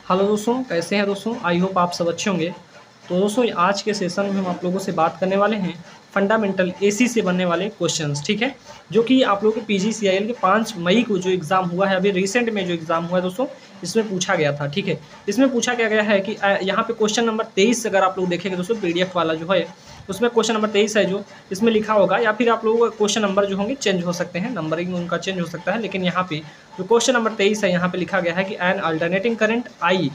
Hello दोस्तों, कैसे हैं दोस्तों। आई होप आप सब अच्छे होंगे। तो दोस्तों आज के सेशन में हम आप लोगों से बात करने वाले हैं फंडामेंटल एसी से बनने वाले क्वेश्चंस, ठीक है, जो कि आप लोगों के पीजीसीआईएल के 5 मई को जो एग्ज़ाम हुआ है, अभी रिसेंट में जो एग्ज़ाम हुआ है दोस्तों, इसमें पूछा गया था। ठीक है, इसमें पूछा क्या गया है कि यहाँ पे क्वेश्चन नंबर 23 अगर आप लोग देखेंगे दोस्तों, पीडीएफ वाला जो है उसमें क्वेश्चन नंबर 23 है जो इसमें लिखा होगा, या फिर आप लोगों का क्वेश्चन नंबर जो होंगे चेंज हो सकते हैं, नंबरिंग उनका चेंज हो सकता है, लेकिन यहाँ पे जो क्वेश्चन नंबर 23 है यहाँ पे लिखा गया है कि N alternating current I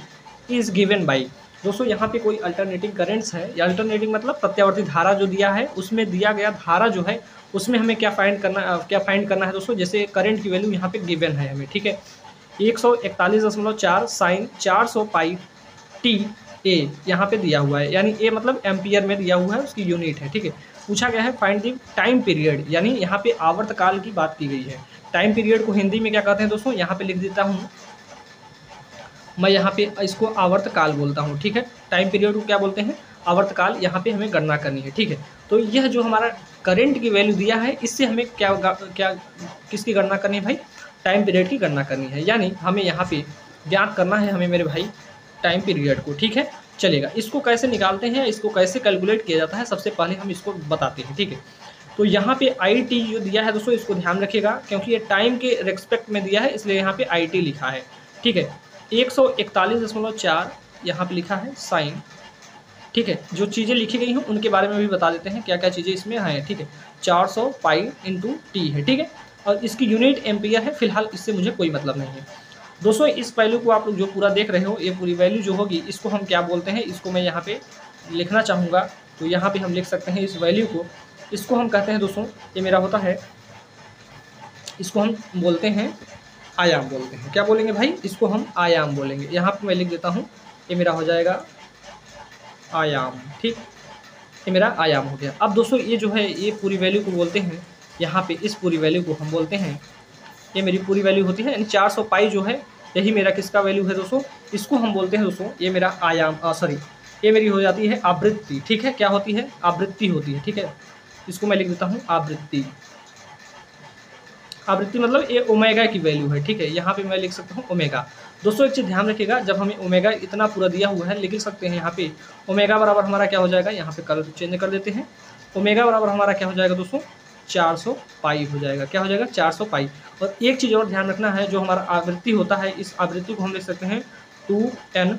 is given by. दोस्तों यहाँ पे कोई अल्टरनेटिंग करंट्स है, या अल्टरनेटिंग मतलब प्रत्यावर्ती धारा जो दिया है उसमें दिया गया धारा जो है उसमें हमें क्या फाइंड करना है दोस्तों। जैसे करंट की वैल्यू यहाँ पे गिवन है हमें, ठीक है, 141.4 साइन 400 पाई टी ए यहाँ पे दिया हुआ है, यानी ए मतलब एम्पियर में दिया हुआ है, उसकी यूनिट है। ठीक है, पूछा गया है फाइंड द टाइम पीरियड, यानी यहाँ पे आवर्तकाल की बात की गई है। टाइम पीरियड को हिंदी में क्या कहते हैं दोस्तों, यहाँ पे लिख देता हूँ मैं, यहाँ पे इसको आवर्तकाल बोलता हूँ। ठीक है, टाइम पीरियड को क्या बोलते हैं, आवर्तकाल। यहाँ पे हमें गणना करनी है। ठीक है, तो यह जो हमारा करंट की वैल्यू दिया है इससे हमें क्या किसकी गणना करनी है भाई, टाइम पीरियड की गणना करनी है, यानी हमें यहाँ पे ज्ञात करना है हमें मेरे भाई टाइम पीरियड को। ठीक है, चलेगा। इसको कैसे निकालते हैं, इसको कैसे कैलकुलेट किया जाता है, सबसे पहले हम इसको बताते हैं। ठीक है, तो यहाँ पे आई टी जो दिया है दोस्तों इसको ध्यान रखिएगा, क्योंकि ये टाइम के रेस्पेक्ट में दिया है इसलिए यहाँ पे आई टी लिखा है। ठीक है, 141.4 यहाँ पे लिखा है साइन। ठीक है, जो चीज़ें लिखी गई हैं उनके बारे में भी बता देते हैं क्या क्या चीज़ें इसमें हैं। ठीक है, 400 पाई इंटू टी है। ठीक है, और इसकी यूनिट एम्पियर है, फिलहाल इससे मुझे कोई मतलब नहीं है दोस्तों। इस वैल्यू को आप लोग जो पूरा देख रहे हो, ये पूरी वैल्यू जो होगी इसको हम क्या बोलते हैं, इसको मैं यहाँ पे लिखना चाहूँगा, तो यहाँ पे हम लिख सकते हैं इस वैल्यू को, इसको हम कहते हैं दोस्तों, ये मेरा होता है, इसको हम बोलते हैं आयाम बोलते हैं। क्या बोलेंगे भाई, इसको हम आयाम बोलेंगे। यहाँ पे मैं लिख देता हूँ, ये मेरा हो जाएगा आयाम। ठीक, ये मेरा आयाम हो गया। अब दोस्तों ये जो है ये पूरी वैल्यू को बोलते हैं, यहाँ पे इस पूरी वैल्यू को हम बोलते हैं, ये मेरी पूरी वैल्यू होती है, यानी 400 पाई जो है यही मेरा किसका वैल्यू है दोस्तों, इसको हम बोलते हैं दोस्तों, ये मेरा आयाम सॉरी ये मेरी हो जाती है आवृत्ति। ठीक है, क्या होती है, आवृत्ति होती है। ठीक है, इसको मैं लिख देता हूँ आवृत्ति। आवृत्ति मतलब ये ओमेगा की वैल्यू है। ठीक है, यहाँ पे मैं लिख सकता हूँ ओमेगा। दोस्तों एक चीज़ ध्यान रखिएगा, जब हमें ओमेगा इतना पूरा दिया हुआ है लिख सकते हैं, यहाँ पे ओमेगा बराबर हमारा क्या हो जाएगा, यहाँ पे कलर चेंज कर देते हैं, ओमेगा बराबर हमारा क्या हो जाएगा दोस्तों, 400 पाई हो जाएगा। क्या हो जाएगा, 400 पाई। और एक चीज़ और ध्यान रखना है, जो हमारा आवृत्ति होता है इस आवृत्ति को हम लिख सकते हैं 2n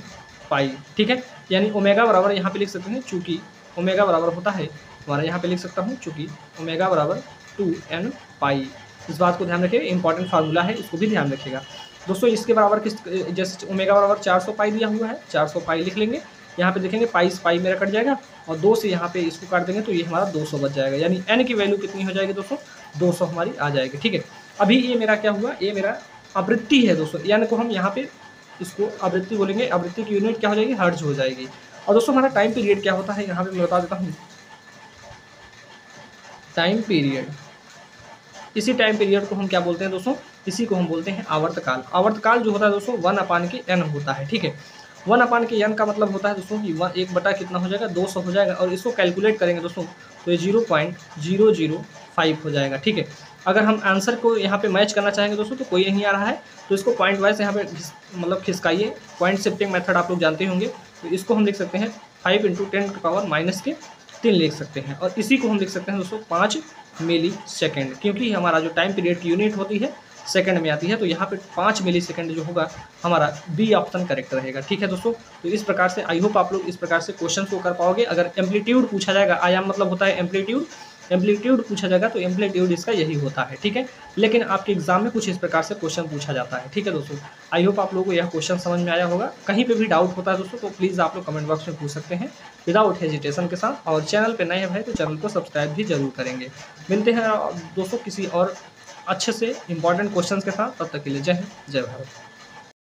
पाई। ठीक है, यानी ओमेगा बराबर यहाँ पे लिख सकते हैं, चूँकि ओमेगा बराबर होता है हमारा, यहाँ पे लिख सकता हूँ चूँकि ओमेगा बराबर 2n पाई। इस बात को ध्यान रखिएगा, इंपॉर्टेंट फार्मूला है, इसको भी ध्यान रखिएगा दोस्तों। इसके बराबर किस, जैसे ओमेगा बराबर 400 पाई दिया हुआ है, 400 पाई लिख लेंगे, यहाँ पे देखेंगे पाई से पाई मेरा कट जाएगा, और 2 से यहाँ पे इसको काट देंगे तो ये हमारा 200 बच जाएगा, यानी n की वैल्यू कितनी हो जाएगी दोस्तों, 200 हमारी आ जाएगी। ठीक है, अभी ये मेरा क्या हुआ, ये मेरा आवृत्ति है दोस्तों, यानी को हम यहाँ पे इसको आवृत्ति बोलेंगे, आवृत्ति की यूनिट क्या हो जाएगी, हर्ट्ज हो जाएगी। और दोस्तों हमारा टाइम पीरियड क्या होता है, यहाँ पे मैं बता देता हूँ, टाइम पीरियड, इसी टाइम पीरियड को हम क्या बोलते हैं दोस्तों, इसी को हम बोलते हैं आवर्तकाल। आवर्तकाल जो होता है दोस्तों 1/n होता है। ठीक है, 1/n का मतलब होता है दोस्तों कि 1 बटा कितना हो जाएगा, 200 हो जाएगा, और इसको कैलकुलेट करेंगे दोस्तों तो ये 0.005 हो जाएगा। ठीक है, अगर हम आंसर को यहाँ पे मैच करना चाहेंगे दोस्तों तो कोई नहीं आ रहा है, तो इसको पॉइंट वाइज यहाँ पे मतलब खिसकाइए, पॉइंट शिफ्टिंग मेथड आप लोग जानते होंगे, तो इसको हम लिख सकते हैं 5 × 10⁻³ लिख सकते हैं, और इसी को हम लिख सकते हैं दोस्तों 5 मिली सेकेंड, क्योंकि हमारा जो टाइम पीरियड की यूनिट होती है सेकंड में आती है, तो यहाँ पे 5 मिली सेकेंड जो होगा हमारा बी ऑप्शन करेक्ट रहेगा। ठीक है दोस्तों, तो इस प्रकार से आई होप आप लोग इस प्रकार से क्वेश्चन को कर पाओगे। अगर एम्पलीट्यूड पूछा जाएगा, आयाम मतलब होता है एम्पलीट्यूड, एम्पलीट्यूड पूछा जाएगा तो एम्पलीट्यूड इसका यही होता है। ठीक है, लेकिन आपके एग्जाम में कुछ इस प्रकार से क्वेश्चन पूछा जाता है। ठीक है दोस्तों, आई होप आप लोगों को यह क्वेश्चन समझ में आया होगा। कहीं पे भी डाउट होता है दोस्तों तो प्लीज़ आप लोग कमेंट बॉक्स में पूछ सकते हैं विदाउट हेजिटेशन के साथ, और चैनल पे नए हैं भाई तो चैनल को सब्सक्राइब भी जरूर करेंगे। मिलते हैं दोस्तों किसी और अच्छे से इंपॉर्टेंट क्वेश्चन के साथ, तब तक के लिए जय हिंद, जय भारत।